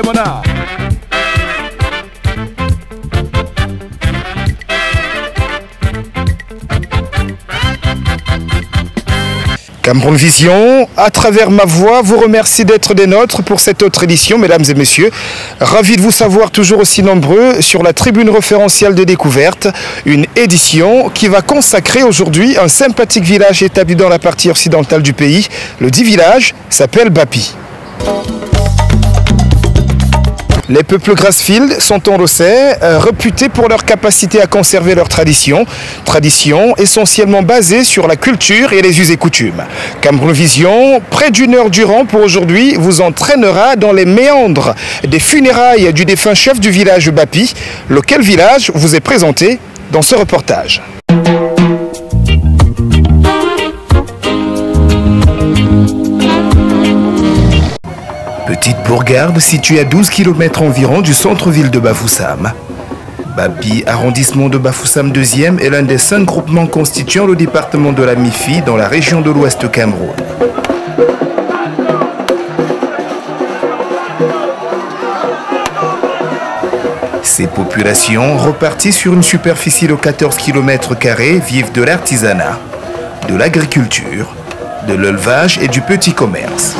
Mona. Cameroun Vision, à travers ma voix, vous remercie d'être des nôtres pour cette autre édition, mesdames et messieurs. Ravi de vous savoir toujours aussi nombreux sur la tribune référentielle de découverte, une édition qui va consacrer aujourd'hui un sympathique village établi dans la partie occidentale du pays. Le dit village s'appelle Bapi. Les peuples Grassfield sont, on le sait, réputés pour leur capacité à conserver leurs traditions essentiellement basées sur la culture et les us et coutumes. Cameroun Vision, près d'une heure durant pour aujourd'hui, vous entraînera dans les méandres des funérailles du défunt chef du village Bapi, lequel village vous est présenté dans ce reportage. Petite bourgade située à 12 km environ du centre-ville de Bafoussam. Bapi, arrondissement de Bafoussam 2e, est l'un des 5 groupements constituant le département de la Mifi dans la région de l'Ouest Cameroun. Ces populations, reparties sur une superficie de 14 km², vivent de l'artisanat, de l'agriculture, de l'élevage et du petit commerce.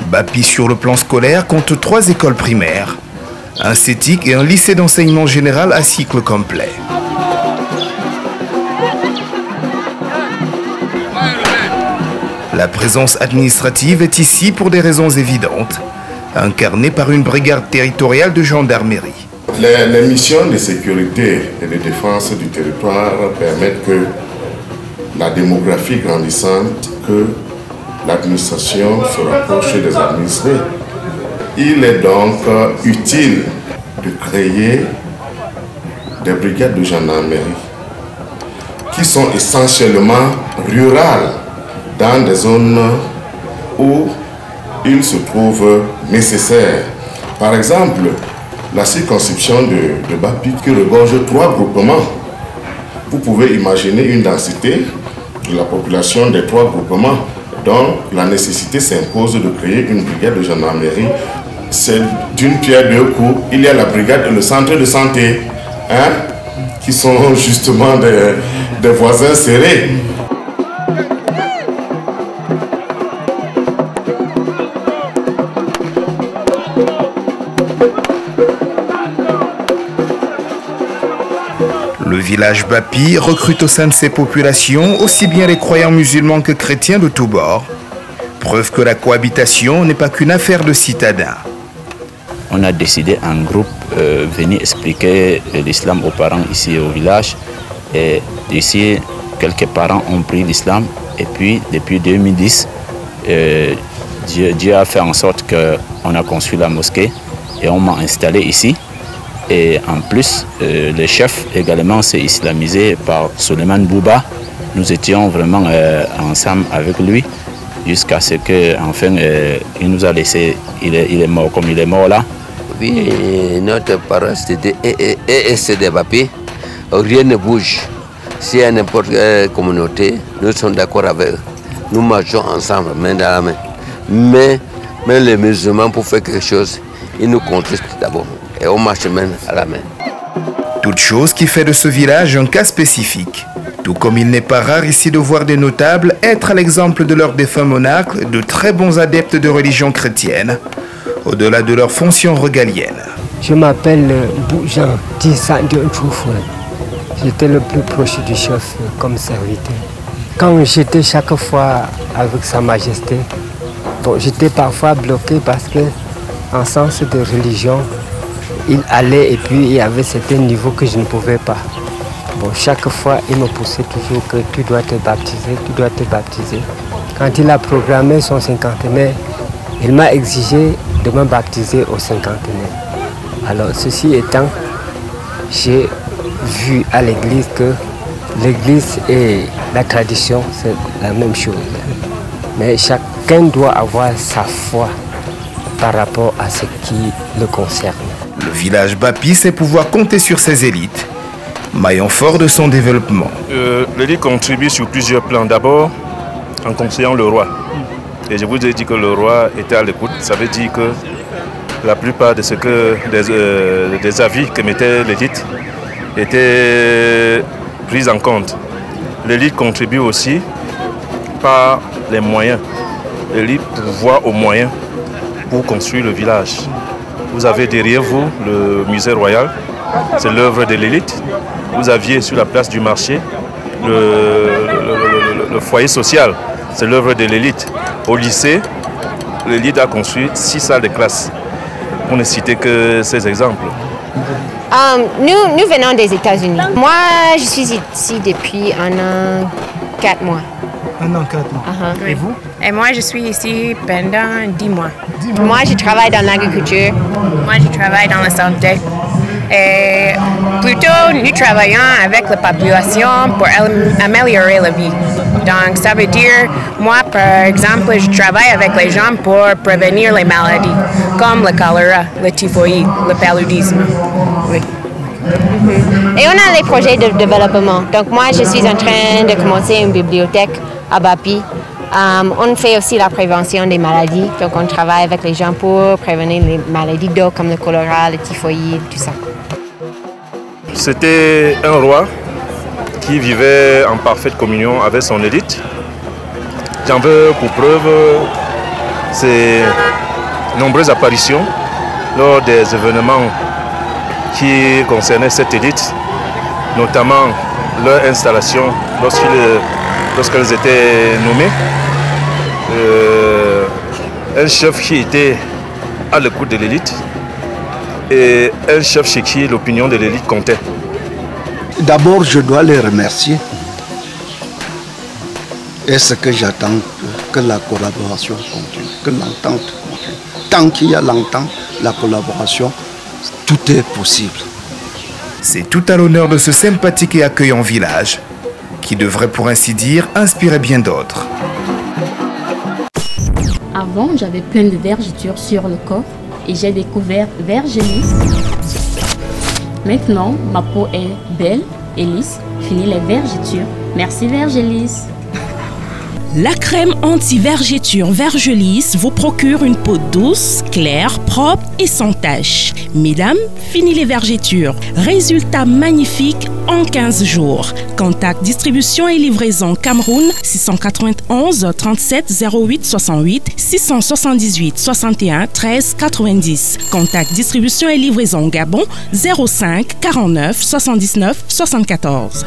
Bapi, sur le plan scolaire, compte 3 écoles primaires, un CETIC et un lycée d'enseignement général à cycle complet. La présence administrative est ici pour des raisons évidentes, incarnée par une brigade territoriale de gendarmerie. Les missions de sécurité et de défense du territoire permettent que la démographie grandissante, que l'administration se rapproche des administrés. Il est donc utile de créer des brigades de gendarmerie qui sont essentiellement rurales dans des zones où il se trouve nécessaire. Par exemple, la circonscription de Bapi qui regorge 3 groupements. Vous pouvez imaginer une densité de la population des 3 groupements. Donc, la nécessité s'impose de créer une brigade de gendarmerie. C'est d'une pierre deux coups. Il y a la brigade et le centre de santé, qui sont justement des voisins serrés. Le village Bapi recrute au sein de ses populations aussi bien les croyants musulmans que chrétiens de tous bords. Preuve que la cohabitation n'est pas qu'une affaire de citadins. On a décidé en groupe venir expliquer l'islam aux parents ici au village. Et ici, quelques parents ont pris l'islam. Et puis, depuis 2010, Dieu a fait en sorte qu'on a construit la mosquée et on m'a installé ici. Et en plus, le chef également s'est islamisé par Suleiman Bouba. Nous étions vraiment ensemble avec lui jusqu'à ce qu'enfin il nous a laissé, il est mort comme il est mort là. Oui, notre parole c'était de Bapi, rien ne bouge. S'il y a n'importe quelle communauté, nous sommes d'accord avec eux. Nous marchons ensemble, main dans la main. Mais les musulmans, pour faire quelque chose, ils nous contristent d'abord. Et on marche main à la main. Toute chose qui fait de ce village un cas spécifique. Tout comme il n'est pas rare ici de voir des notables être à l'exemple de leurs défunts monarques, de très bons adeptes de religion chrétienne, au-delà de leurs fonctions régaliennes. Je m'appelle Boujan Dissa Dioufoué. J'étais le plus proche du chef comme serviteur. Quand j'étais chaque fois avec Sa Majesté, bon, j'étais parfois bloqué parce que, en sens de religion, il allait et puis il y avait certains niveaux que je ne pouvais pas. Bon, chaque fois, il me poussait toujours que tu dois te baptiser, tu dois te baptiser. Quand il a programmé son cinquantenaire, il m'a exigé de me baptiser au cinquantenaire. Alors, ceci étant, j'ai vu à l'église que l'église et la tradition, c'est la même chose. Mais chacun doit avoir sa foi par rapport à ce qui le concerne. Le village Bapi sait pouvoir compter sur ses élites, maillon fort de son développement. L'élite contribue sur plusieurs plans. D'abord, en conseillant le roi. Et je vous ai dit que le roi était à l'écoute. Ça veut dire que la plupart de des avis que mettait l'élite étaient pris en compte. L'élite contribue aussi par les moyens. L'élite voit aux moyens pour construire le village. Vous avez derrière vous le musée royal, c'est l'œuvre de l'élite. Vous aviez sur la place du marché le foyer social, c'est l'œuvre de l'élite. Au lycée, l'élite a construit 6 salles de classe. On ne citait que ces exemples. Nous venons des États-Unis. Moi, je suis ici depuis 1 an, 4 mois. 1 an, 4 mois. Et vous? Et moi, je suis ici pendant 10 mois. Moi, je travaille dans l'agriculture. Moi, je travaille dans la santé. Et plutôt, nous travaillons avec la population pour améliorer la vie. Donc, ça veut dire, moi, par exemple, je travaille avec les gens pour prévenir les maladies, comme le choléra, le typhoïde, le paludisme. Oui. Et on a les projets de développement. Donc, moi, je suis en train de commencer une bibliothèque à Bapi. On fait aussi la prévention des maladies. Donc, on travaille avec les gens pour prévenir les maladies d'eau comme le choléra, le typhoïde, tout ça. C'était un roi qui vivait en parfaite communion avec son élite. J'en veux pour preuve ses nombreuses apparitions lors des événements qui concernaient cette élite, notamment leur installation lorsqu'elles étaient nommées. Un chef qui était à l'écoute de l'élite et un chef chez qui l'opinion de l'élite comptait. D'abord, je dois les remercier. Et ce que j'attends, que la collaboration continue, que l'entente continue. Tant qu'il y a l'entente, la collaboration, tout est possible. C'est tout à l'honneur de ce sympathique et accueillant village qui devrait, pour ainsi dire, inspirer bien d'autres. Avant, j'avais plein de vergetures sur le corps et j'ai découvert Vergélis. Maintenant, ma peau est belle et lisse. Fini les vergetures. Merci Vergélis. La crème anti-vergeture Vergélis vous procure une peau douce, claire, propre et sans taches. Mesdames, fini les vergetures. Résultat magnifique en 15 jours. Contact distribution et livraison Cameroun 691 37 08 68 678 61 13 90. Contact distribution et livraison Gabon 05 49 79 74.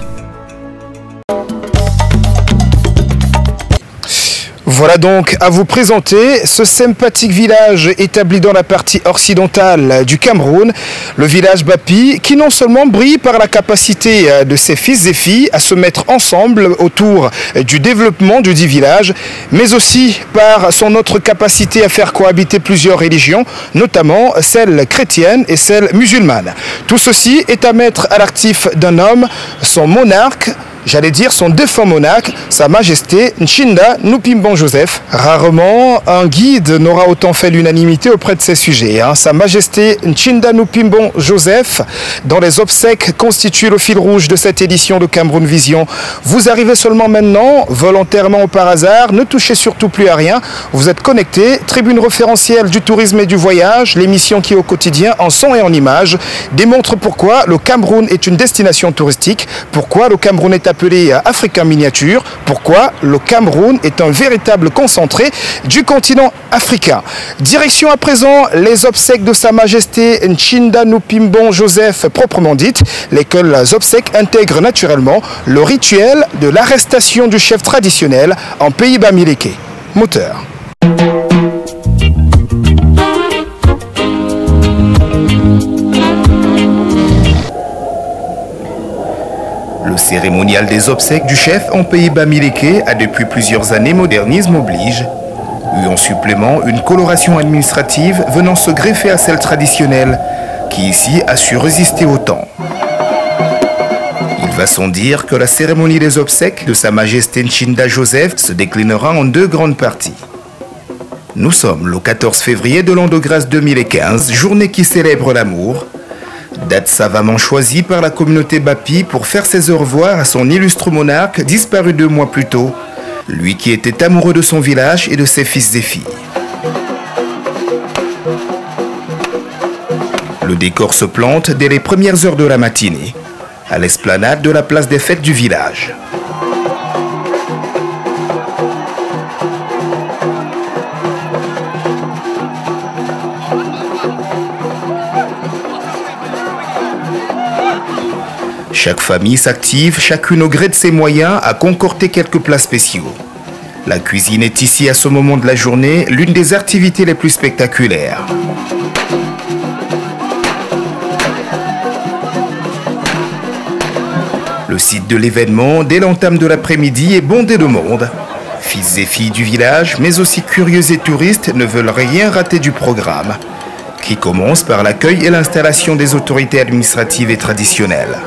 Voilà donc à vous présenter ce sympathique village établi dans la partie occidentale du Cameroun, le village Bapi, qui non seulement brille par la capacité de ses fils et filles à se mettre ensemble autour du développement du dit village, mais aussi par son autre capacité à faire cohabiter plusieurs religions, notamment celle chrétienne et celle musulmane. Tout ceci est à mettre à l'actif d'un homme, son monarque, j'allais dire son défunt monarque, Sa Majesté Nchinda Nupimbon Joseph. Rarement, un guide n'aura autant fait l'unanimité auprès de ces sujets. Sa Majesté Nchinda Nupimbon Joseph, dont les obsèques constituent le fil rouge de cette édition de Cameroun Vision. Vous arrivez seulement maintenant, volontairement ou par hasard, ne touchez surtout plus à rien. Vous êtes connectés, tribune référentielle du tourisme et du voyage, l'émission qui au quotidien, en son et en images, démontre pourquoi le Cameroun est une destination touristique, pourquoi le Cameroun est appelé Afrique en miniature, pourquoi le Cameroun est un véritable concentré du continent africain. Direction à présent les obsèques de Sa Majesté Nchinda Nupimbon Joseph proprement dites, lesquelles obsèques intègrent naturellement le rituel de l'arrestation du chef traditionnel en pays bamileke. Moteur. Le cérémonial des obsèques du chef en pays bamileke a depuis plusieurs années, modernisme oblige, eu en supplément une coloration administrative venant se greffer à celle traditionnelle, qui ici a su résister au temps. Il va sans dire que la cérémonie des obsèques de Sa Majesté Nchinda Joseph se déclinera en 2 grandes parties. Nous sommes le 14 février de l'an de grâce 2015, journée qui célèbre l'amour, date savamment choisie par la communauté Bapi pour faire ses au revoir à son illustre monarque disparu 2 mois plus tôt, lui qui était amoureux de son village et de ses fils et filles. Le décor se plante dès les premières heures de la matinée, à l'esplanade de la place des fêtes du village. Chaque famille s'active, chacune au gré de ses moyens, à concocter quelques plats spéciaux. La cuisine est ici, à ce moment de la journée, l'une des activités les plus spectaculaires. Le site de l'événement, dès l'entame de l'après-midi, est bondé de monde. Fils et filles du village, mais aussi curieux et touristes, ne veulent rien rater du programme, qui commence par l'accueil et l'installation des autorités administratives et traditionnelles.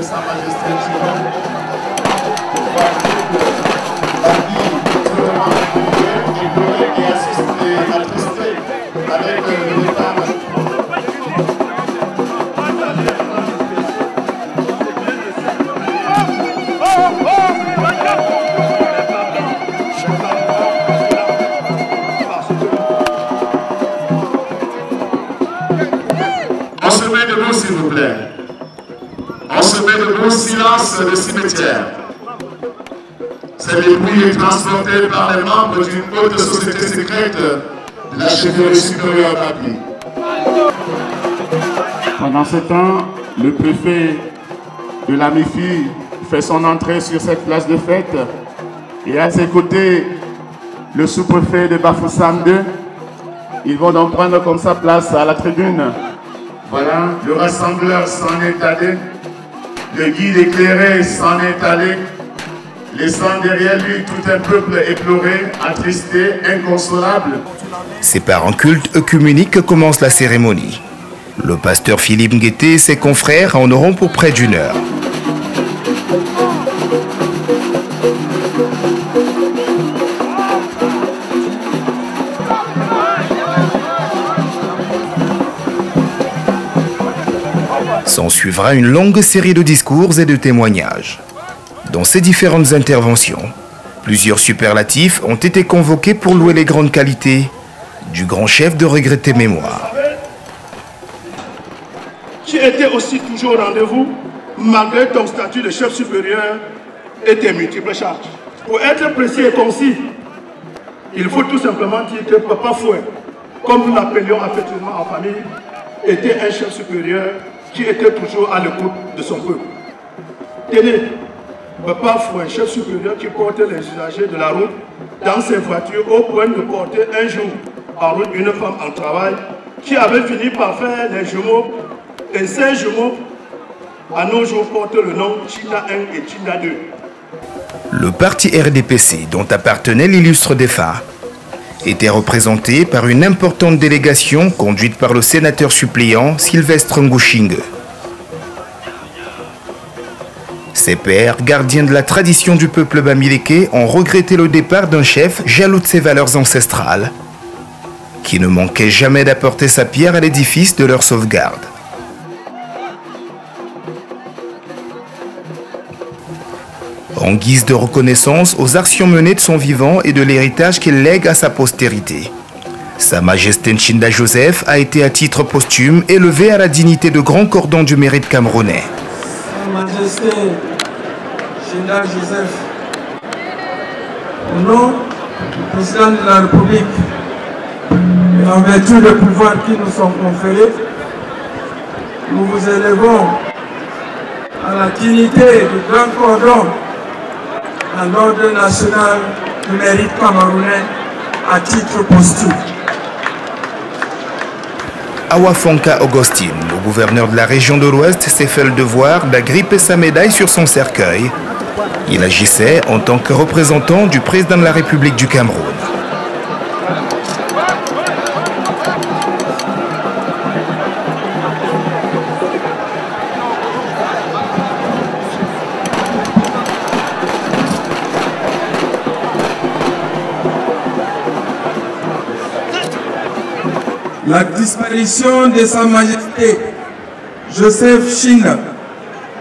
S'il vous plaît. On se met debout, silence le cimetière. C'est dépouille est transporté par les membres d'une haute société secrète de la chefferie supérieure Bapi. Pendant ce temps, le préfet de la MIFI fait son entrée sur cette place de fête et à ses côtés, le sous-préfet de Bafoussam 2. Ils vont donc prendre comme sa place à la tribune. Voilà, le rassembleur s'en est allé, le guide éclairé s'en est allé, laissant derrière lui tout un peuple éploré, attristé, inconsolable. C'est par un culte œcuménique que commence la cérémonie. Le pasteur Philippe Nguété et ses confrères en auront pour près d'1 heure. S'en suivra une longue série de discours et de témoignages. Dans ces différentes interventions, plusieurs superlatifs ont été convoqués pour louer les grandes qualités du grand chef de regrettée mémoire. Tu étais aussi toujours au rendez-vous, malgré ton statut de chef supérieur et tes multiples charges. Pour être précis et concis, il faut tout simplement dire que Papa Fouet, comme nous l'appelions affectueusement en famille, était un chef supérieur qui était toujours à l'écoute de son peuple. Tenez, Papa Fouet, chef supérieur qui portait les usagers de la route dans ses voitures au point de porter un jour en route une femme en travail qui avait fini par faire les jumeaux, et ces jumeaux à nos jours portent le nom China 1 et China 2. Le parti RDPC, dont appartenait l'illustre défunt, était représenté par une importante délégation conduite par le sénateur suppléant Sylvestre Ngouchingue. Ses pères, gardiens de la tradition du peuple bamileke, ont regretté le départ d'un chef jaloux de ses valeurs ancestrales, qui ne manquait jamais d'apporter sa pierre à l'édifice de leur sauvegarde. En guise de reconnaissance aux actions menées de son vivant et de l'héritage qu'il lègue à sa postérité, Sa Majesté Nchinda Joseph a été à titre posthume élevé à la dignité de grand cordon du mérite camerounais. Sa Majesté Nchinda Joseph, au nom du président de la République et en vertu des pouvoirs qui nous sont conférés, nous vous élevons à la dignité du grand cordon à l'ordre national du mérite camerounais à titre posthume. Awafonka Augustine, le gouverneur de la région de l'Ouest, s'est fait le devoir d'agripper sa médaille sur son cercueil. Il agissait en tant que représentant du président de la République du Cameroun. La disparition de Sa Majesté Joseph Chine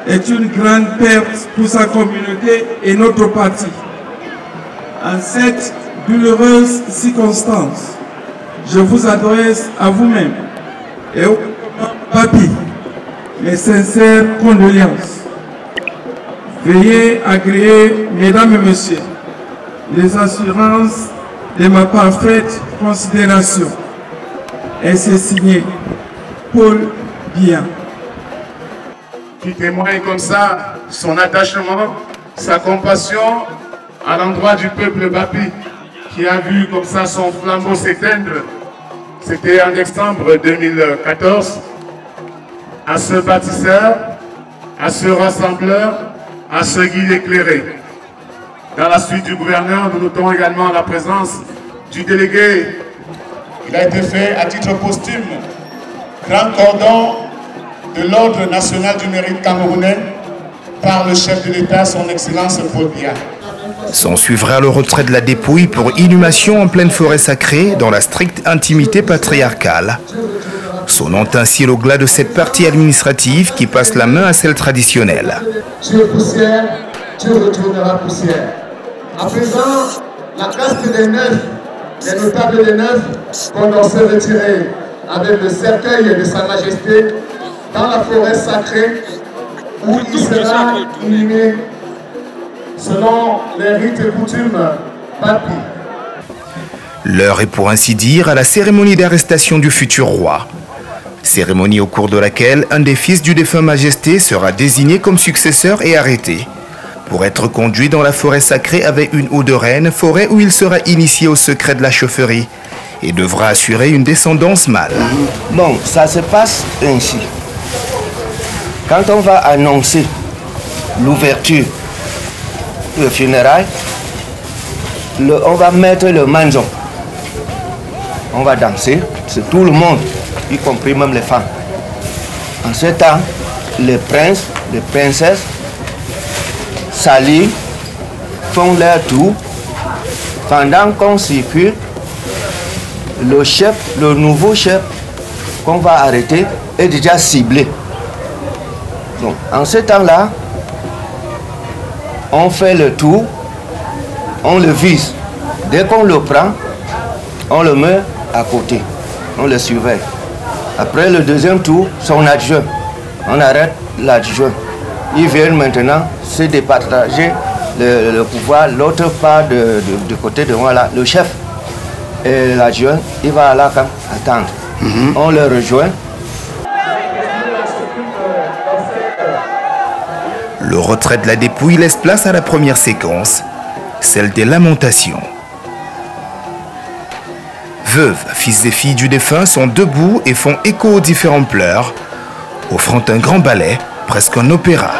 est une grande perte pour sa communauté et notre parti. en cette douloureuse circonstance, je vous adresse à vous-même et au papy mes sincères condoléances. Veuillez agréer, mesdames et messieurs, les assurances de ma parfaite considération. Et c'est signé Paul Biya, qui témoigne comme ça son attachement, sa compassion à l'endroit du peuple Bapi, qui a vu comme ça son flambeau s'éteindre. C'était en décembre 2014. À ce bâtisseur, à ce rassembleur, à ce guide éclairé. Dans la suite du gouverneur, nous notons également la présence du délégué. Il a été fait à titre posthume grand cordon de l'Ordre national du mérite camerounais par le chef de l'État, son Excellence Paul Biya. S'en suivra le retrait de la dépouille pour inhumation en pleine forêt sacrée dans la stricte intimité patriarcale. Sonnant ainsi le glas de cette partie administrative qui passe la main à celle traditionnelle. Tu es poussière, tu retourneras poussière. À présent, la caste des neufs, les notables des neufs, qu'on doit se retirer avec le cercueil de Sa Majesté dans la forêt sacrée où il sera inhumé selon les rites et coutumes Bapi. L'heure est pour ainsi dire à la cérémonie d'arrestation du futur roi. Cérémonie au cours de laquelle un des fils du défunt Majesté sera désigné comme successeur et arrêté pour être conduit dans la forêt sacrée avec une eau de reine, forêt où il sera initié au secret de la chaufferie et devra assurer une descendance mâle. Bon, ça se passe ainsi. Quand on va annoncer l'ouverture du funérail, on va mettre le manjon. On va danser, c'est tout le monde, y compris même les femmes. En ce temps, les princes, les princesses s'allient, font leur tour. Pendant qu'on circule, le chef, le nouveau chef qu'on va arrêter est déjà ciblé. Donc, en ce temps-là, on fait le tour, on le vise. Dès qu'on le prend, on le met à côté, on le surveille. Après le deuxième tour, son adjoint, on arrête l'adjoint. Ils viennent maintenant se départager le pouvoir, l'autre part du côté de moi là, le chef. Et l'adjoint, il va là attendre. On le rejoint. Le retrait de la dépouille laisse place à la première séquence, celle des lamentations. Veuves, fils et filles du défunt sont debout et font écho aux différents pleurs, offrant un grand ballet, presque un opéra.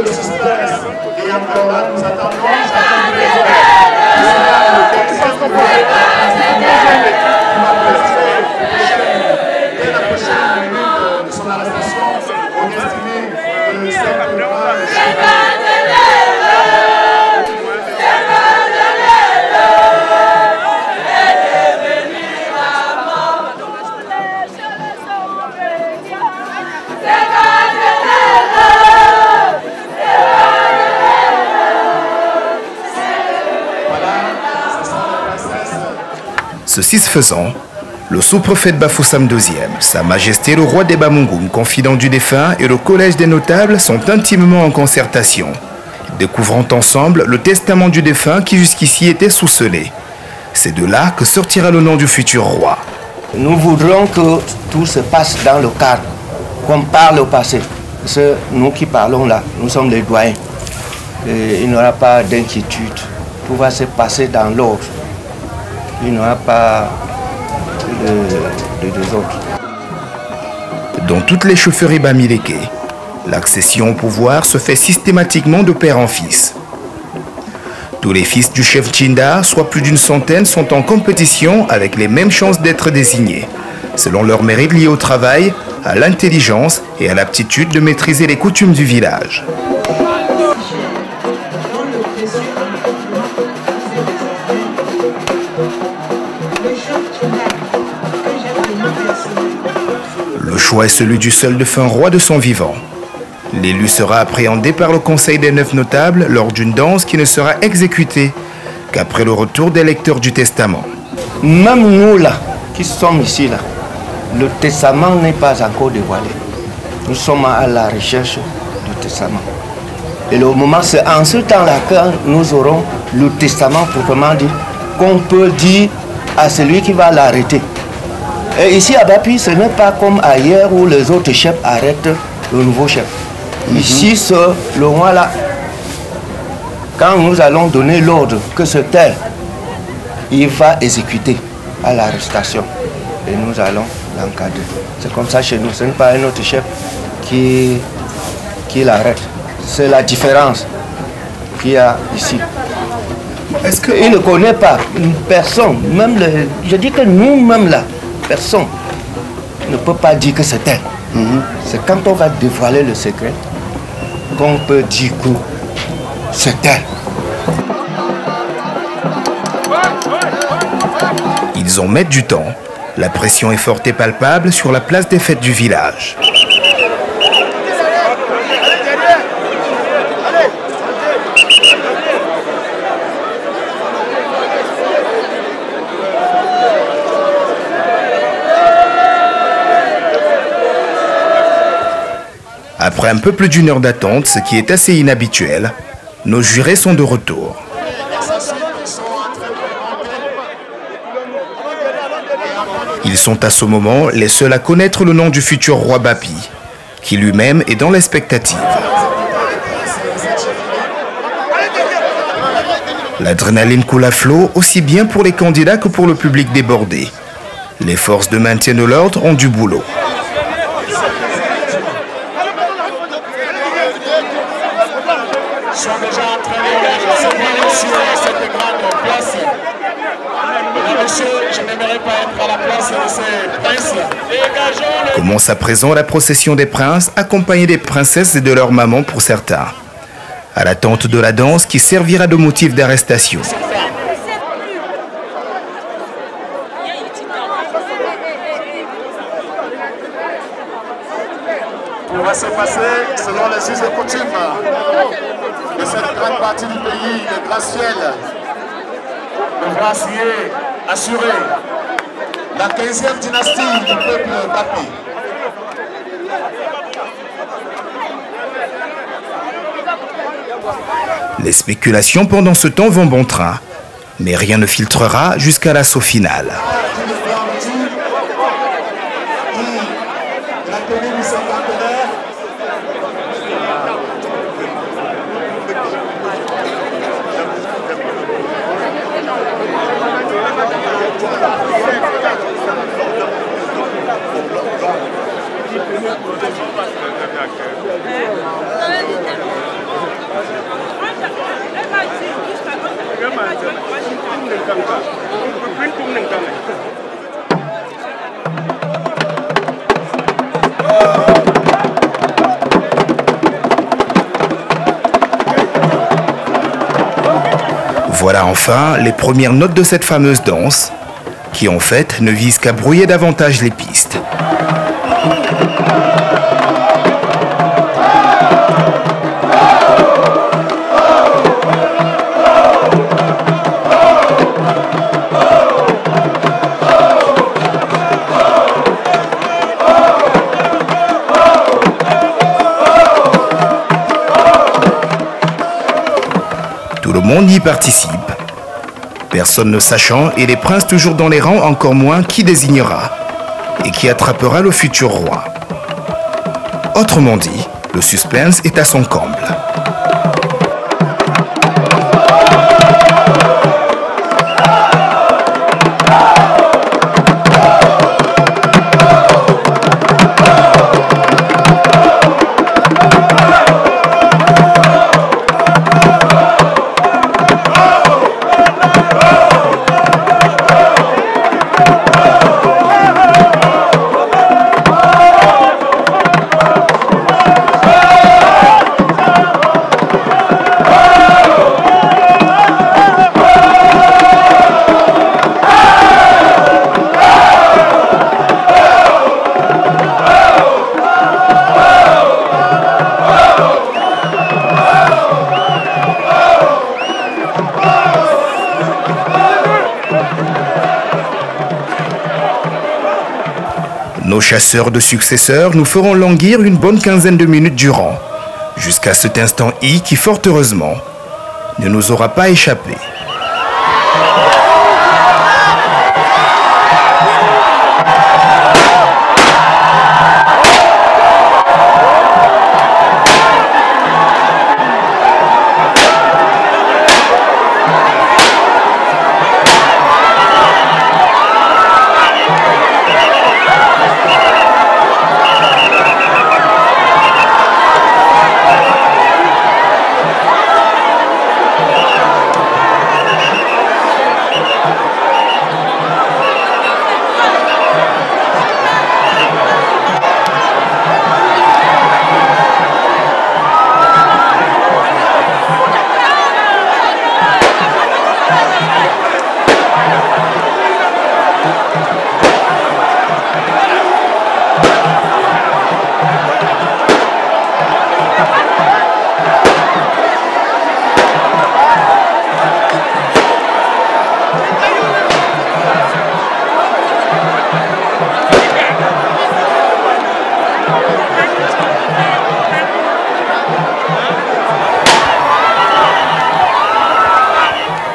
de suspense. Et encore là, nous attendons les autres. Dès la prochaine minute de son arrestation, on estimait que Ceci se faisant, le sous-préfet de Bafoussam II, Sa Majesté le roi des Bamougoum, confident du défunt, et le collège des notables sont intimement en concertation, découvrant ensemble le testament du défunt qui jusqu'ici était sous-scellé. C'est de là que sortira le nom du futur roi. Nous voudrons que tout se passe dans le cadre, comme par le passé. Parce que nous qui parlons là, nous sommes les doyens. Et il n'y aura pas d'inquiétude. Tout va se passer dans l'ordre. Il n'y aura pas de désordre. Dans toutes les chaufferies bamileke, l'accession au pouvoir se fait systématiquement de père en fils. Tous les fils du chef Tchinda, soit plus d'une centaine, sont en compétition avec les mêmes chances d'être désignés, selon leur mérite lié au travail, à l'intelligence et à l'aptitude de maîtriser les coutumes du village. Le choix est celui du seul défunt roi de son vivant. L'élu sera appréhendé par le conseil des 9 notables lors d'une danse qui ne sera exécutée qu'après le retour des lecteurs du testament. Même nous là, qui sommes ici là, le testament n'est pas encore dévoilé. Nous sommes à la recherche du testament. Et le moment, c'est en ce temps-là que nous aurons le testament proprement dit, qu'on peut dire à celui qui va l'arrêter. Et ici à Bapi, ce n'est pas comme ailleurs où les autres chefs arrêtent le nouveau chef. Ici, le roi là, quand nous allons donner l'ordre que ce tel, il va exécuter à l'arrestation. Et nous allons l'encadrer. C'est comme ça chez nous, ce n'est pas un autre chef qui l'arrête. C'est la différence qu'il y a ici. Est-ce qu'il ne connaît pas personne, même je dis que nous-mêmes là, personne ne peut pas dire que c'est elle. C'est quand on va dévoiler le secret qu'on peut dire que c'est elle. Ils en mettent du temps. La pression est forte et palpable sur la place des fêtes du village. Après un peu plus d'une heure d'attente, ce qui est assez inhabituel, nos jurés sont de retour. Ils sont à ce moment les seuls à connaître le nom du futur roi Bapi, qui lui-même est dans l'expectative. L'adrénaline coule à flot aussi bien pour les candidats que pour le public débordé. Les forces de maintien de l'ordre ont du boulot. Sont déjà en train de se voir sur cette grande place. Monsieur, je n'aimerais pas être à la place de ces princes. Commence à présent la procession des princes, accompagnés des princesses et de leurs mamans pour certains, à l'attente de la danse qui servira de motif d'arrestation. Tout va se passer selon les us et coutumes de cette grande partie du pays, le gratte-ciel devra s'y assurer la 15e dynastie du peuple Bapi. Les spéculations pendant ce temps vont bon train, mais rien ne filtrera jusqu'à l'assaut final. Voilà enfin les premières notes de cette fameuse danse, qui en fait ne vise qu'à brouiller davantage les pistes. Tout le monde y participe, personne ne sachant et les princes toujours dans les rangs, encore moins qui désignera et qui attrapera le futur roi. Autrement dit, le suspense est à son comble. Nos chasseurs de successeurs nous feront languir une bonne quinzaine de minutes durant, jusqu'à cet instant I qui, fort heureusement, ne nous aura pas échappé.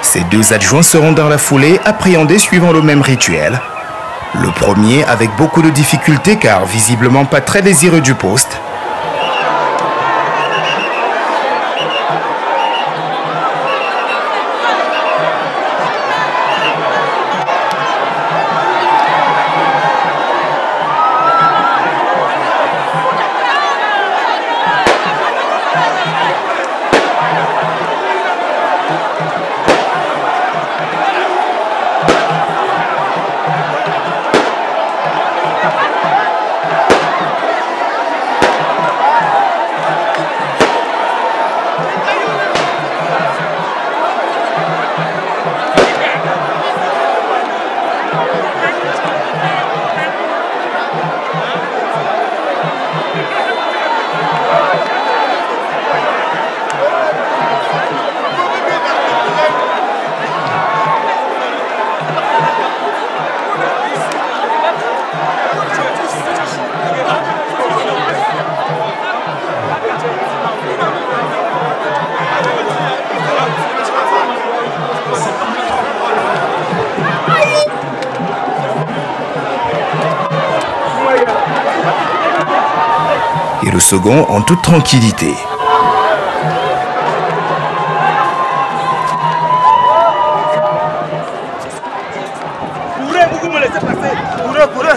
Ces deux adjoints seront dans la foulée appréhendés suivant le même rituel. Le premier avec beaucoup de difficultés car visiblement pas très désireux du poste. Et le second en toute tranquillité. Vous me laissez passer. Courez.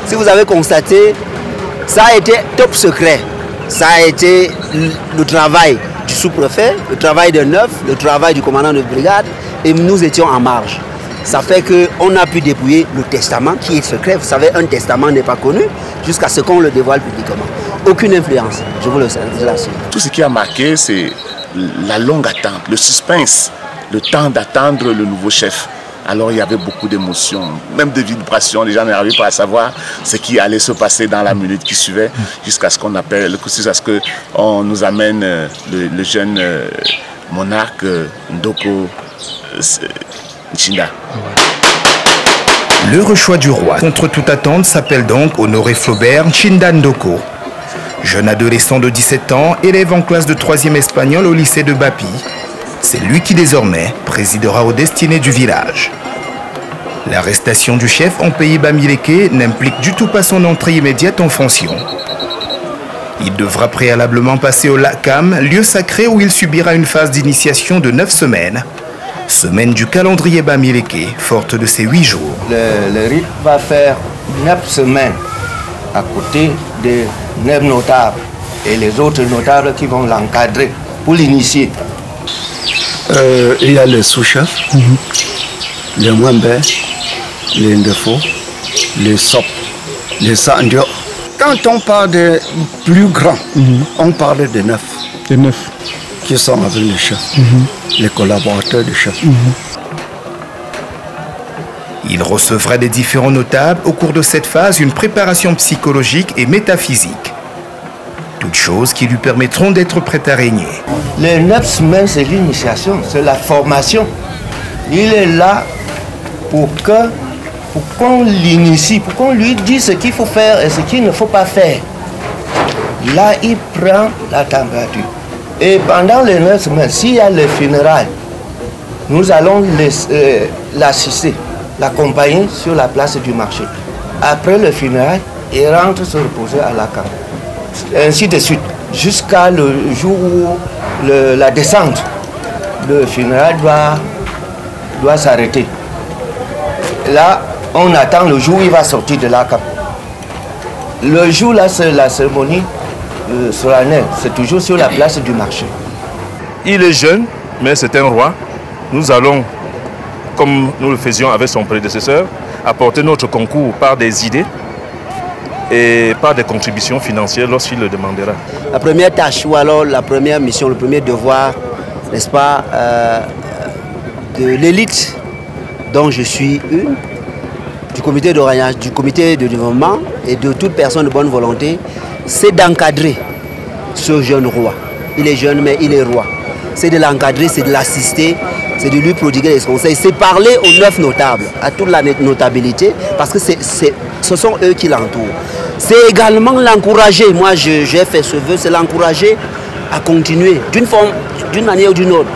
Si vous avez constaté, ça a été top secret. Ça a été le travail du sous-préfet, le travail de neuf, le travail du commandant de brigade, et nous étions en marge. Ça fait qu'on a pu dépouiller le testament qui est secret. Vous savez, un testament n'est pas connu jusqu'à ce qu'on le dévoile publiquement. Aucune influence, je vous le l'assure. Tout ce qui a marqué, c'est la longue attente, le suspense, le temps d'attendre le nouveau chef. Alors il y avait beaucoup d'émotions, même de vibrations. Les gens n'arrivaient pas à savoir ce qui allait se passer dans la minute qui suivait, jusqu'à ce qu'on appelle, jusqu'à ce qu'on nous amène le jeune monarque Ndoko Nchinda. Le choix du roi, contre toute attente, s'appelle donc Honoré Flaubert Nchinda Ndoko. Jeune adolescent de 17 ans, élève en classe de 3e espagnol au lycée de Bapi, c'est lui qui désormais présidera aux destinées du village. L'arrestation du chef en pays Bamileke n'implique du tout pas son entrée immédiate en fonction. Il devra préalablement passer au Lakam, lieu sacré où il subira une phase d'initiation de 9 semaines. Semaine du calendrier Bamileke, forte de ses 8 jours. Le rite va faire 9 semaines à côté des 9 notables et les autres notables qui vont l'encadrer pour l'initier. Il y a les sous-chefs, les Mwembe, les Ndefo, les Sop, les Sandio. Quand on parle des plus grands, on parle des 9. Les 9. Qui sont avec le chef, les collaborateurs du chef. Il recevra des différents notables au cours de cette phase une préparation psychologique et métaphysique. Toutes choses qui lui permettront d'être prêt à régner. Les 9 semaines, c'est l'initiation, c'est la formation. Il est là pour qu'on l'initie, pour qu'on lui dise ce qu'il faut faire et ce qu'il ne faut pas faire. Là, il prend la température. Et pendant les 9 semaines, s'il y a les funérailles, nous allons l'assister, l'accompagner sur la place du marché. Après le funérailles, il rentre se reposer à la camp. Ainsi de suite, jusqu'à le jour où la descente de funérailles doit s'arrêter. Là, on attend le jour où il va sortir de la camp. Le jour là, c'est la cérémonie solennelle, c'est toujours sur la place du marché. Il est jeune, mais c'est un roi. Nous allons, comme nous le faisions avec son prédécesseur, apporter notre concours par des idées et par des contributions financières lorsqu'il le demandera. La première tâche ou alors la première mission, le premier devoir, n'est-ce pas, de l'élite dont je suis une, du comité d'orientation, du comité de développement et de toute personne de bonne volonté, c'est d'encadrer ce jeune roi. Il est jeune mais il est roi. C'est de l'encadrer, c'est de l'assister, c'est de lui prodiguer des conseils, c'est parler aux 9 notables, à toute la notabilité, parce que ce sont eux qui l'entourent. C'est également l'encourager, moi j'ai fait ce vœu, c'est l'encourager à continuer d'une manière ou d'une autre,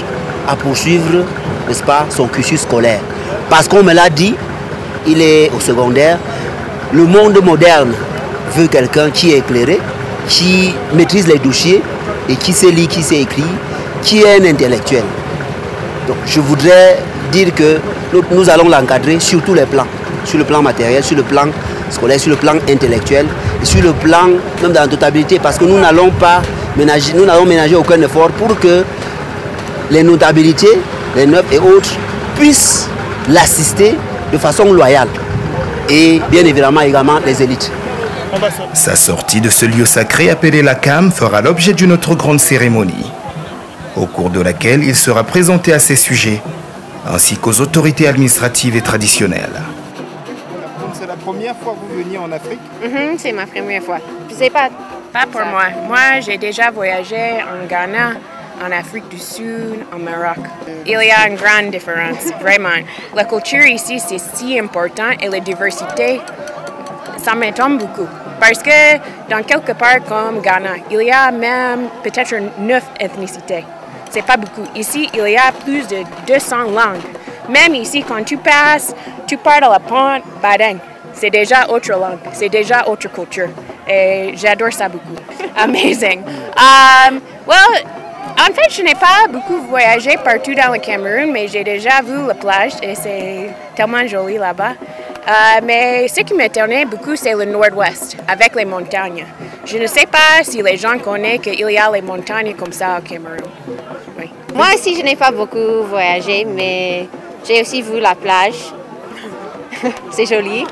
à poursuivre, n'est-ce pas, son cursus scolaire. Parce qu'on me l'a dit, il est au secondaire, le monde moderne veut quelqu'un qui est éclairé, qui maîtrise les dossiers et qui sait lire, qui sait écrire, qui est un intellectuel. Donc je voudrais dire que nous allons l'encadrer sur tous les plans, sur le plan matériel, sur le plan scolaire, sur le plan intellectuel et sur le plan même de la notabilité, parce que nous n'allons ménager aucun effort pour que les notabilités, les neufs et autres puissent l'assister de façon loyale et bien évidemment également les élites. Sa sortie de ce lieu sacré appelé la Cam fera l'objet d'une autre grande cérémonie, au cours de laquelle il sera présenté à ses sujets, ainsi qu'aux autorités administratives et traditionnelles. C'est la première fois que vous veniez en Afrique? C'est ma première fois. Je sais pas pour moi. Moi, j'ai déjà voyagé en Ghana, en Afrique du Sud, au Maroc. Il y a une grande différence, vraiment. La culture ici, c'est si important et la diversité, ça m'étonne beaucoup. Parce que dans quelque part comme Ghana, il y a même peut-être 9 ethnicités. C'est pas beaucoup. Ici, il y a plus de 200 langues. Même ici, quand tu passes, tu parles la pente Badang. C'est déjà autre langue, c'est déjà autre culture. Et j'adore ça beaucoup. Amazing. En fait, je n'ai pas beaucoup voyagé partout dans le Cameroun, mais j'ai déjà vu la plage et c'est tellement joli là-bas. Mais ce qui m'étonnait beaucoup, c'est le nord-ouest, avec les montagnes. Je ne sais pas si les gens connaissent qu'il y a les montagnes comme ça au Cameroun. Oui. Moi aussi, je n'ai pas beaucoup voyagé, mais j'ai aussi vu la plage. C'est joli.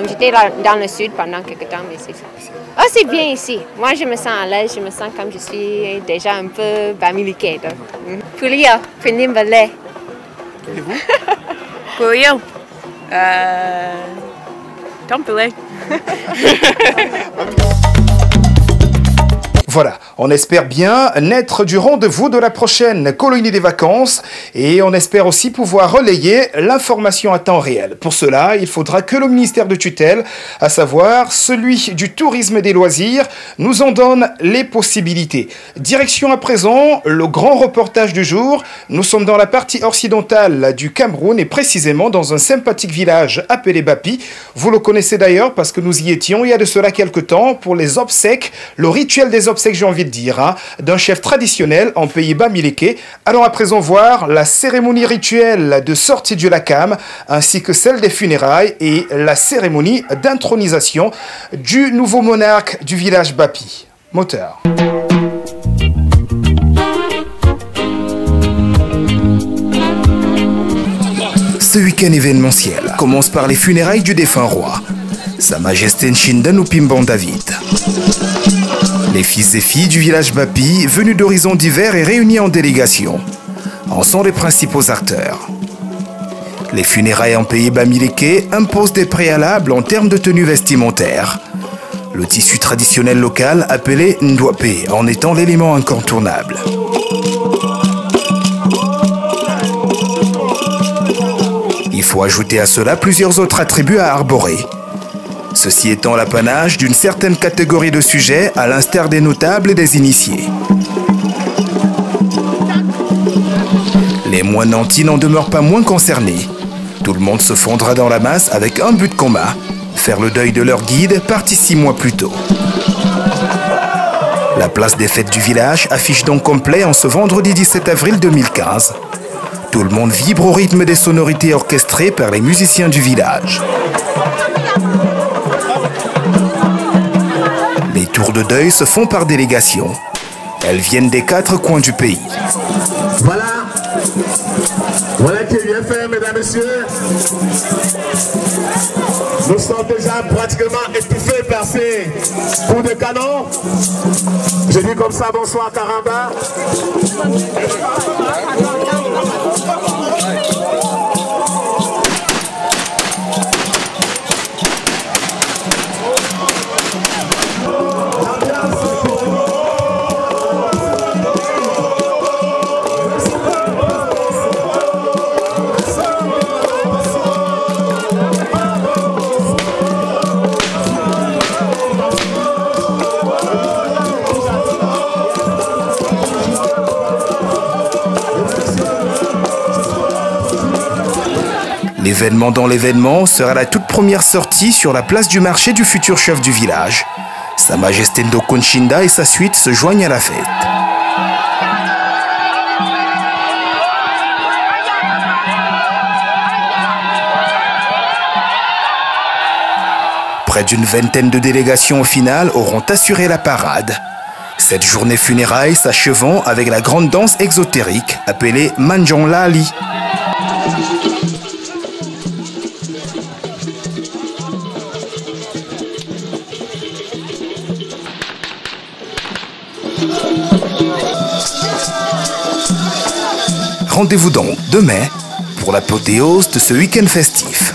J'étais dans le sud pendant quelques temps, mais c'est ça. Oh, c'est bien ici. Moi, je me sens à l'aise, je me sens comme je suis déjà un peu bamiliquée. Pulio, finim balai. Et vous? Pulio. Tompelé. Voilà, on espère bien naître du rendez-vous de la prochaine colonie des vacances et on espère aussi pouvoir relayer l'information à temps réel. Pour cela, il faudra que le ministère de tutelle, à savoir celui du tourisme et des loisirs, nous en donne les possibilités. Direction à présent, le grand reportage du jour. Nous sommes dans la partie occidentale du Cameroun et précisément dans un sympathique village appelé Bapi. Vous le connaissez d'ailleurs parce que nous y étions il y a de cela quelques temps pour les obsèques, le rituel des obsèques, j'ai envie de dire, hein, d'un chef traditionnel en pays bamileke. Allons à présent voir la cérémonie rituelle de sortie du Lakam, ainsi que celle des funérailles et la cérémonie d'intronisation du nouveau monarque du village Bapi. Moteur. Ce week-end événementiel commence par les funérailles du défunt roi, Sa Majesté Nchinda Nupimban David. Les fils et filles du village Bapi, venus d'horizons divers et réunis en délégation, en sont les principaux acteurs. Les funérailles en pays bamileke imposent des préalables en termes de tenue vestimentaire. Le tissu traditionnel local appelé Ndwapé en étant l'élément incontournable. Il faut ajouter à cela plusieurs autres attributs à arborer. Ceci étant l'apanage d'une certaine catégorie de sujets, à l'instar des notables et des initiés. Les moines nantis n'en demeurent pas moins concernés. Tout le monde se fondra dans la masse avec un but commun, faire le deuil de leur guide parti 6 mois plus tôt. La place des fêtes du village affiche donc complet en ce vendredi 17 avril 2015. Tout le monde vibre au rythme des sonorités orchestrées par les musiciens du village. Les tours de deuil se font par délégation. Elles viennent des 4 coins du pays. Voilà qui est bien fait, mesdames et messieurs. Nous sommes déjà pratiquement étouffés par ces coups de canon. Je dis comme ça, bonsoir Karamba. L'événement dans l'événement sera la toute première sortie sur la place du marché du futur chef du village. Sa Majesté Ndoko Nchinda et sa suite se joignent à la fête. Près d'une vingtaine de délégations au final auront assuré la parade. Cette journée funéraille s'achevant avec la grande danse exotérique appelée Manjong Lali. Rendez-vous donc demain pour l'apothéose de ce week-end festif.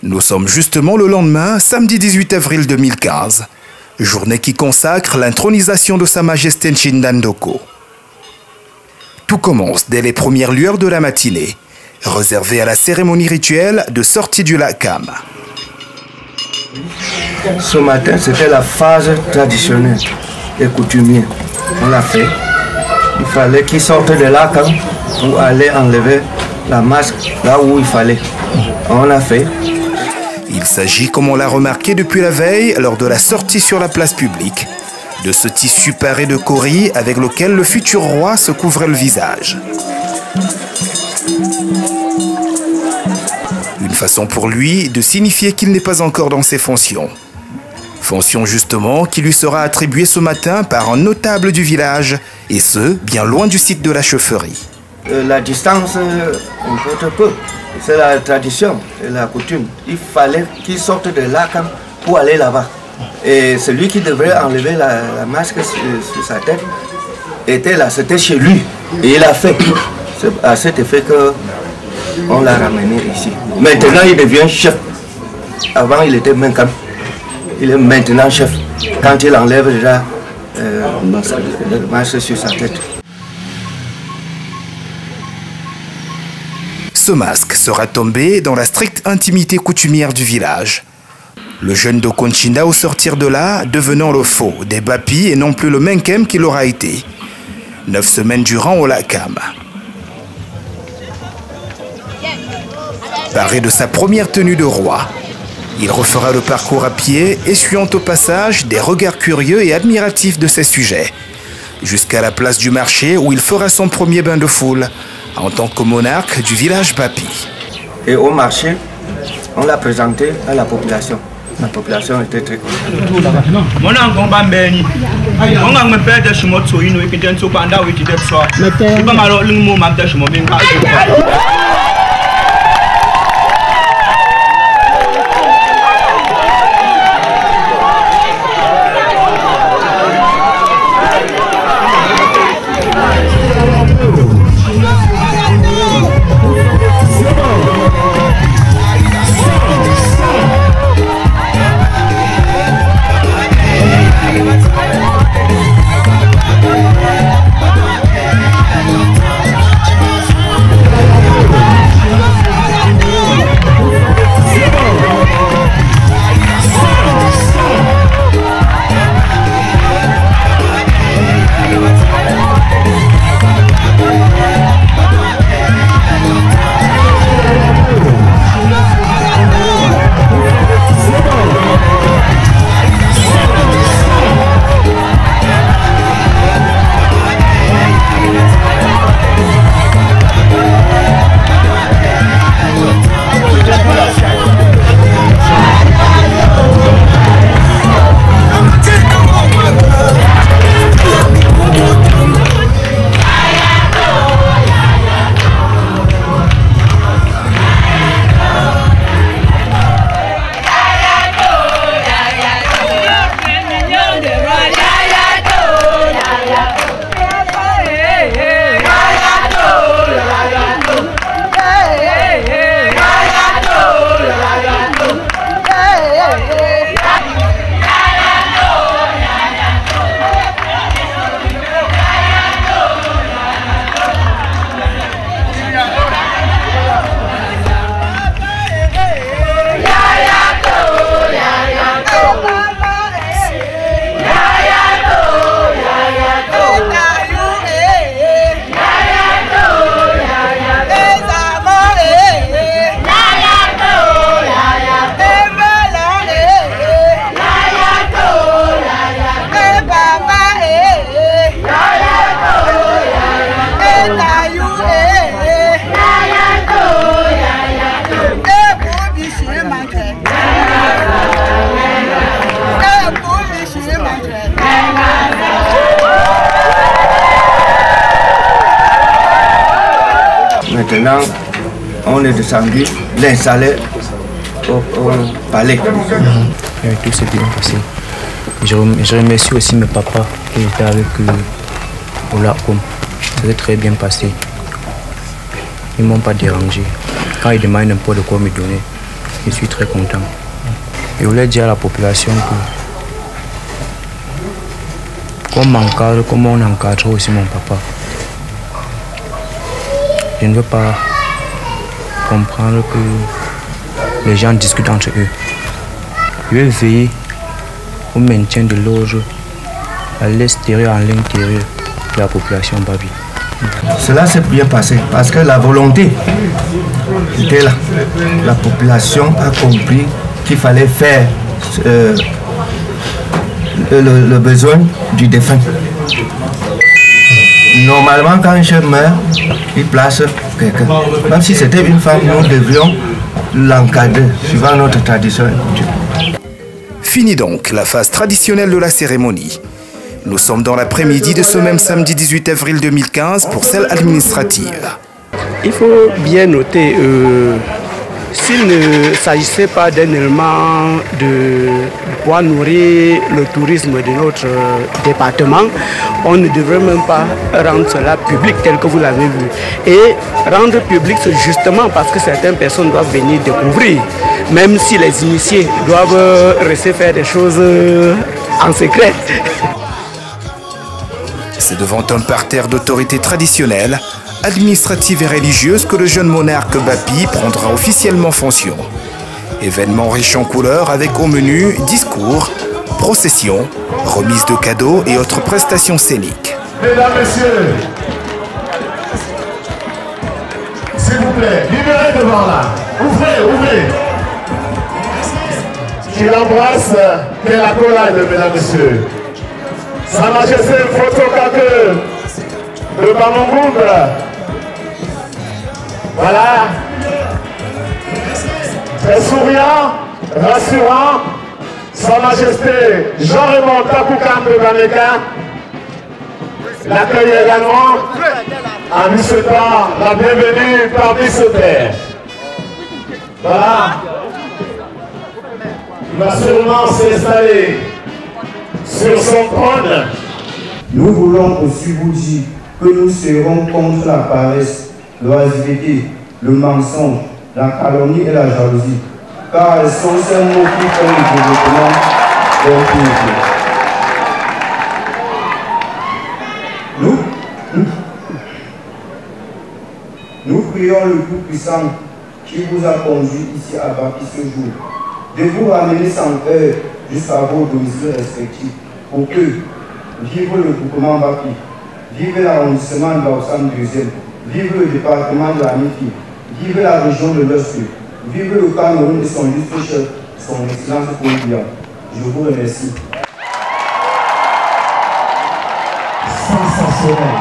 Nous sommes justement le lendemain, samedi 18 avril 2015, journée qui consacre l'intronisation de Sa Majesté Nchinda Ndoko. Tout commence dès les premières lueurs de la matinée, réservée à la cérémonie rituelle de sortie du Lakam. Ce matin, c'était la phase traditionnelle et coutumière. On l'a fait. Il fallait qu'ils sortent de là pour aller enlever la masque là où il fallait. On a fait. Il s'agit, comme on l'a remarqué depuis la veille, lors de la sortie sur la place publique, de ce tissu paré de cori avec lequel le futur roi se couvrait le visage. Une façon pour lui de signifier qu'il n'est pas encore dans ses fonctions. Fonction justement qui lui sera attribuée ce matin par un notable du village, et ce, bien loin du site de la chaufferie. La distance importe peu. C'est la tradition, c'est la coutume. Il fallait qu'il sorte de là pour aller là-bas. Et celui qui devrait enlever la masque sur sa tête était là, c'était chez lui. Et il a fait. C'est à cet effet qu'on l'a ramené ici. Maintenant, il devient chef. Avant, il était Menkam. Il est maintenant chef. Quand il enlève déjà le masque sur sa tête. Ce masque sera tombé dans la stricte intimité coutumière du village. Le jeune de Konchinda, au sortir de là, devenant le faux des Bapis et non plus le Menkem qu'il aura été. 9 semaines durant au Lakam. Paré de sa première tenue de roi, il refera le parcours à pied, essuyant au passage des regards curieux et admiratifs de ses sujets, jusqu'à la place du marché où il fera son premier bain de foule, en tant que monarque du village Bapi. Et au marché, on l'a présenté à la population. La population était très contente. Maintenant, on est descendu, l'installer au palais. Tout s'est bien passé. Je remercie aussi mes papas qui étaient avec au Lacom. Ça s'est très bien passé. Ils ne m'ont pas dérangé. Quand ils demandent n'importe quoi me donner, je suis très content. Je voulais dire à la population que comme on encadre aussi mon papa, je ne veux pas comprendre que les gens discutent entre eux. Je vais veiller au maintien de l'ordre à l'extérieur et à l'intérieur la population Babi. Cela s'est bien passé parce que la volonté était là. La population a compris qu'il fallait faire le besoin du défunt. Normalement, quand je meurs, il place quelqu'un. Même si c'était une femme, nous devions l'encadrer suivant notre tradition et coutume. Fini donc la phase traditionnelle de la cérémonie. Nous sommes dans l'après-midi de ce même samedi 18 avril 2015 pour celle administrative. Il faut bien noter, s'il ne s'agissait pas d'un élément de pouvoir nourrir le tourisme de notre département, on ne devrait même pas rendre cela public tel que vous l'avez vu. Et rendre public, c'est justement parce que certaines personnes doivent venir découvrir, même si les initiés doivent rester faire des choses en secret. C'est devant un parterre d'autorités traditionnelles, administratives et religieuses que le jeune monarque Bapi prendra officiellement fonction. Événement riche en couleurs avec au menu discours, procession, remise de cadeaux et autres prestations scéniques. Mesdames, Messieurs, s'il vous plaît, libérez devant là. Ouvrez. Qu'il embrasse, qu'elle accolade, mesdames, Messieurs. Sa Majesté Photokake de Bamangunda. Voilà. Très souriant, rassurant. Sa Majesté Jean-Raymond Takoukam de Baneka l'accueille également en lui souhaitant la bienvenue parmi ce terre. Voilà. Il va sûrement s'installer sur son trône. Nous voulons aussi vous dire que nous serons contre la paresse, l'oisiveté, le mensonge, la calomnie et la jalousie, car elles sont ces mots qui font le développement d'un pays. Nous prions le Tout-Puissant qui vous a conduit ici à Bapi ce jour, de vous ramener sans heure jusqu'à vos domiciles respectifs, pour que vive le groupement Bapi, vive l'arrondissement de l'Ossam 2e, vive le département de la Mifi, vive la région de l'Est, vive le Cameroun et son illustre chef, son excellence Paul. Je vous remercie. Sensationnel.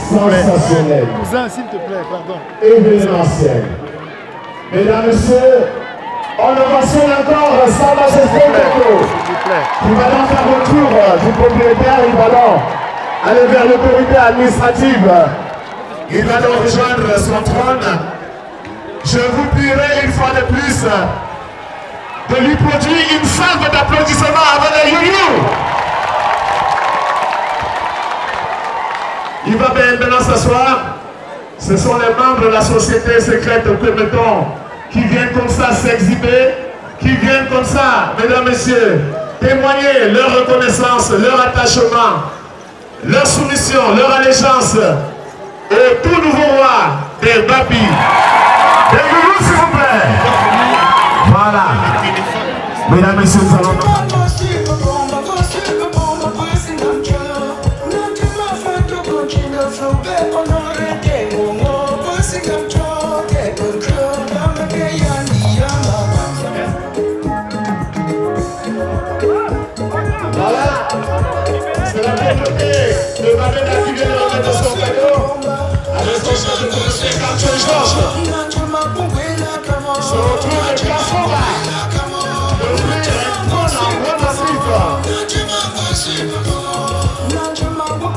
Sensationnel. Cousin, s'il te plaît, pardon. Événementiel. Mesdames, Messieurs, on ovationne encore Sa Majesté Koko, qui va donc faire le tour du propriétaire, il va donc aller vers l'autorité administrative. Il va donc rejoindre son trône. Je vous prierai une fois de plus de lui produire une salve d'applaudissements avec les youyou. Il va bien maintenant s'asseoir. Ce sont les membres de la société secrète que mettons, qui viennent comme ça s'exhiber, qui viennent comme ça, mesdames, messieurs, témoigner leur reconnaissance, leur attachement, leur soumission, leur allégeance au tout nouveau roi des Bapi. Des Goulous, s'il vous plaît. Voilà. Mesdames, messieurs, nous allons... Le Babena qui vient de remettre son cadeau avec son chef de conseil Cartier Georges. Se retrouve le plafond là. Le prix est bon en bon massif.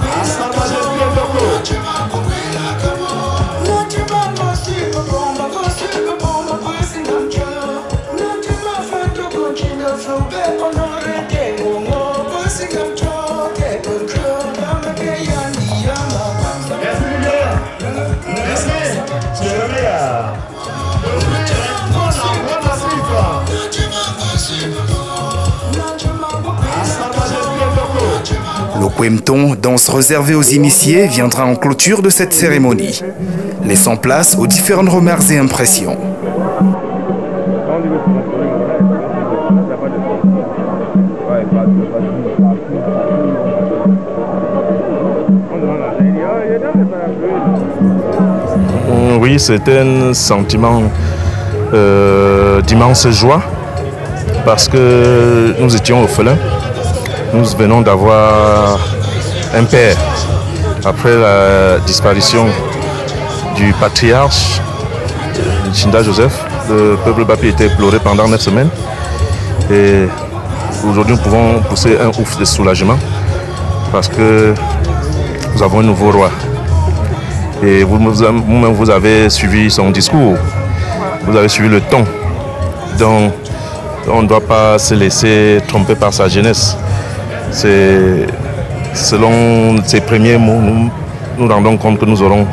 À Sa Majesté Koko. Le Kwemton, danse réservée aux initiés, viendra en clôture de cette cérémonie, laissant place aux différentes remarques et impressions. Oui, c'était un sentiment d'immense joie parce que nous étions orphelins. Nous venons d'avoir un père. Après la disparition du patriarche Chinda Joseph, le peuple Bapi était pleuré pendant 9 semaines. Et aujourd'hui, nous pouvons pousser un ouf de soulagement parce que nous avons un nouveau roi. Et vous-même, vous avez suivi son discours, vous avez suivi le ton. Donc, on ne doit pas se laisser tromper par sa jeunesse. C'est selon ses premiers mots, nous rendons compte que nous aurons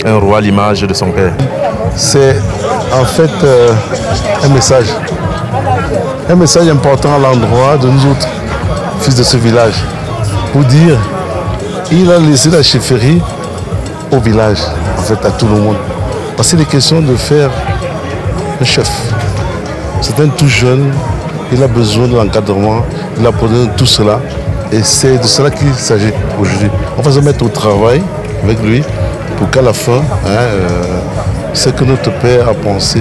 un roi à l'image de son père. C'est en fait un message important à l'endroit de nous autres, fils de ce village, pour dire il a laissé la chefferie au village, en fait à tout le monde. Parce qu'il est question de faire un chef. C'est un tout jeune, il a besoin de l'encadrement, il a besoin de tout cela. Et c'est de cela qu'il s'agit aujourd'hui. On va se mettre au travail avec lui pour qu'à la fin, ce que notre père a pensé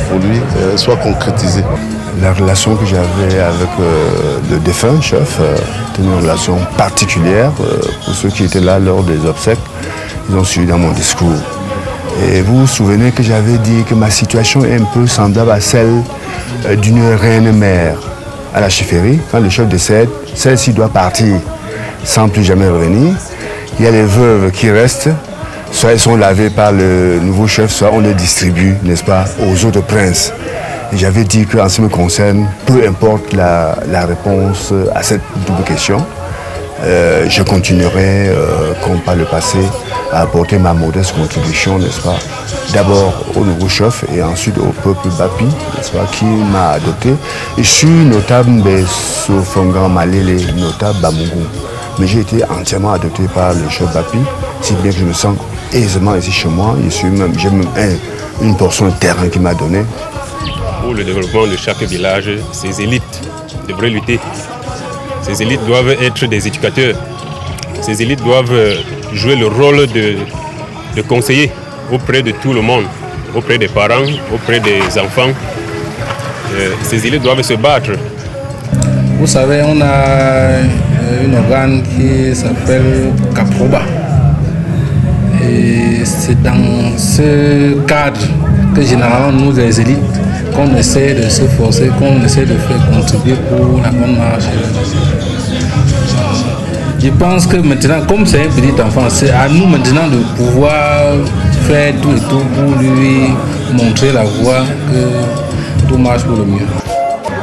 pour lui soit concrétisé. La relation que j'avais avec le défunt chef était une relation particulière. Pour ceux qui étaient là lors des obsèques, ils ont suivi dans mon discours. Et vous vous souvenez que j'avais dit que ma situation est un peu semblable à celle d'une reine-mère à la chefferie. Quand le chef décède, celle-ci doit partir sans plus jamais revenir. Il y a les veuves qui restent, soit elles sont lavées par le nouveau chef, soit on les distribue, n'est-ce pas, aux autres princes. Et j'avais dit qu'en ce qui me concerne, peu importe la réponse à cette double question, je continuerai, comme par le passé, à apporter ma modeste contribution, n'est-ce pas, d'abord au nouveau chef et ensuite au peuple Bapi, n'est-ce pas, qui m'a adopté. Je suis notable Sofongan Malele, notable Bamungou. Mais j'ai été entièrement adopté par le chef Bapi, si bien que je me sens aisément ici chez moi. J'ai même une portion de terrain qui m'a donné. Pour le développement de chaque village, ces élites devraient lutter. Ces élites doivent être des éducateurs. Ces élites doivent jouer le rôle de conseiller auprès de tout le monde, auprès des parents, auprès des enfants. Ces élites doivent se battre. Vous savez, on a une organe qui s'appelle Caproba. Et c'est dans ce cadre que généralement nous, les élites, qu'on essaie de se forcer, qu'on essaie de faire contribuer pour la bonne marche. Je pense que maintenant, comme c'est un petit enfant, c'est à nous maintenant de pouvoir faire tout et tout pour lui montrer la voie que tout marche pour le mieux.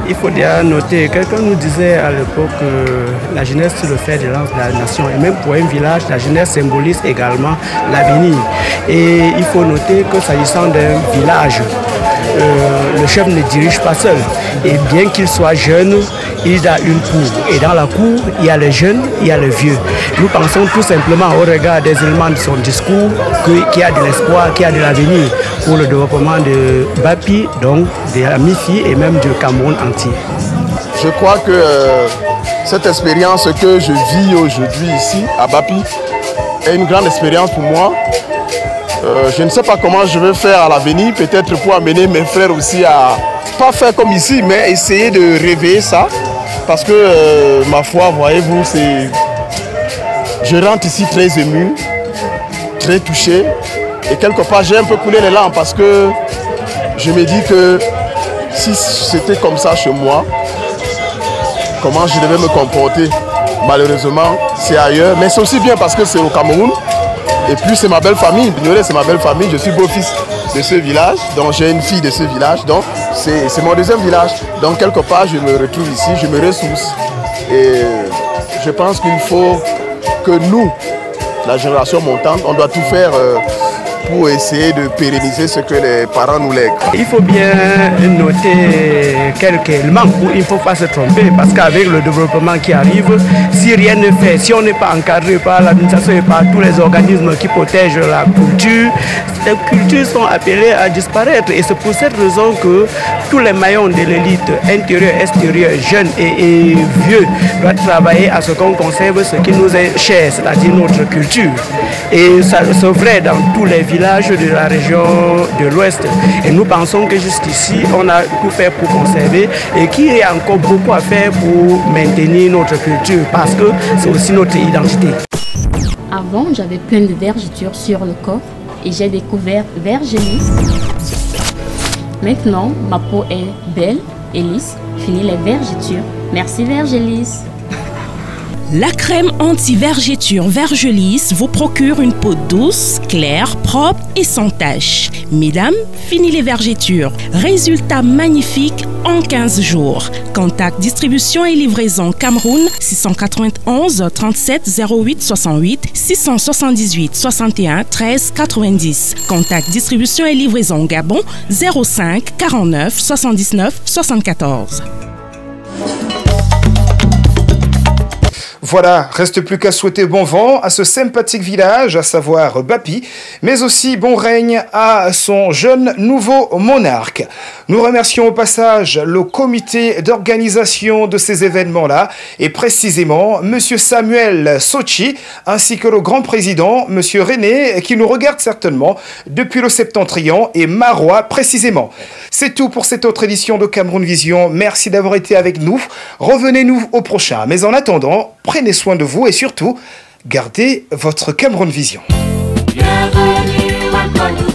Il faut déjà noter, quelqu'un nous disait à l'époque que la jeunesse c'est le fer de lance de la nation. Et même pour un village, la jeunesse symbolise également l'avenir. Et il faut noter que s'agissant d'un village, le chef ne dirige pas seul. Et bien qu'il soit jeune, il a une cour. Et dans la cour, il y a les jeunes, il y a les vieux. Nous pensons tout simplement au regard des éléments de son discours qu'il y a de l'espoir, qu'il y a de l'avenir pour le développement de Bapi, donc de la MIFI et même du Cameroun entier. Je crois que cette expérience que je vis aujourd'hui ici à Bapi est une grande expérience pour moi. Je ne sais pas comment je vais faire à l'avenir, peut-être pour amener mes frères aussi à pas faire comme ici, mais essayer de réveiller ça. Parce que, ma foi, voyez-vous, je rentre ici très ému, très touché. Et quelque part, j'ai un peu coulé les larmes parce que je me dis que si c'était comme ça chez moi, comment je devais me comporter? Malheureusement, c'est ailleurs. Mais c'est aussi bien parce que c'est au Cameroun. Et puis c'est ma belle famille, Bignolet, c'est ma belle famille, je suis beau-fils de ce village, donc j'ai une fille de ce village, donc c'est mon deuxième village. Donc quelque part je me retrouve ici, je me ressource. Et je pense qu'il faut que nous, la génération montante, on doit tout faire pour essayer de pérenniser ce que les parents nous lèguent. Il faut bien noter quelques éléments où il ne faut pas se tromper parce qu'avec le développement qui arrive, si rien ne fait, si on n'est pas encadré par l'administration et par tous les organismes qui protègent la culture, ces cultures sont appelées à disparaître. Et c'est pour cette raison que tous les maillons de l'élite, intérieur, extérieur, jeunes et vieux, doivent travailler à ce qu'on conserve ce qui nous est cher, c'est-à-dire notre culture. Et ça c'est vrai dans tous les villages de la région de l'Ouest. Et nous pensons que jusqu'ici, on a tout fait pour conserver et qu'il y a encore beaucoup à faire pour maintenir notre culture parce que c'est aussi notre identité. Avant, j'avais plein de vergetures sur le corps et j'ai découvert Vergélis. Maintenant, ma peau est belle et lisse. Fini les vergetures. Merci Vergélis. La crème anti-vergeture Vergélis vous procure une peau douce, claire, propre et sans taches. Mesdames, fini les vergetures. Résultat magnifique en 15 jours. Contact distribution et livraison Cameroun 691 37 08 68 678 61 13 90. Contact distribution et livraison Gabon 05 49 79 74. Voilà, reste plus qu'à souhaiter bon vent à ce sympathique village, à savoir Bapi, mais aussi bon règne à son jeune nouveau monarque. Nous remercions au passage le comité d'organisation de ces événements-là, et précisément M. Samuel Sochi, ainsi que le grand président, M. René, qui nous regarde certainement depuis le Septentrion, et Marois précisément. C'est tout pour cette autre édition de Cameroun Vision. Merci d'avoir été avec nous. Revenez-nous au prochain. Mais en attendant, prenez soin de vous et surtout, gardez votre Cameroun Vision. Bienvenue à Cameroun.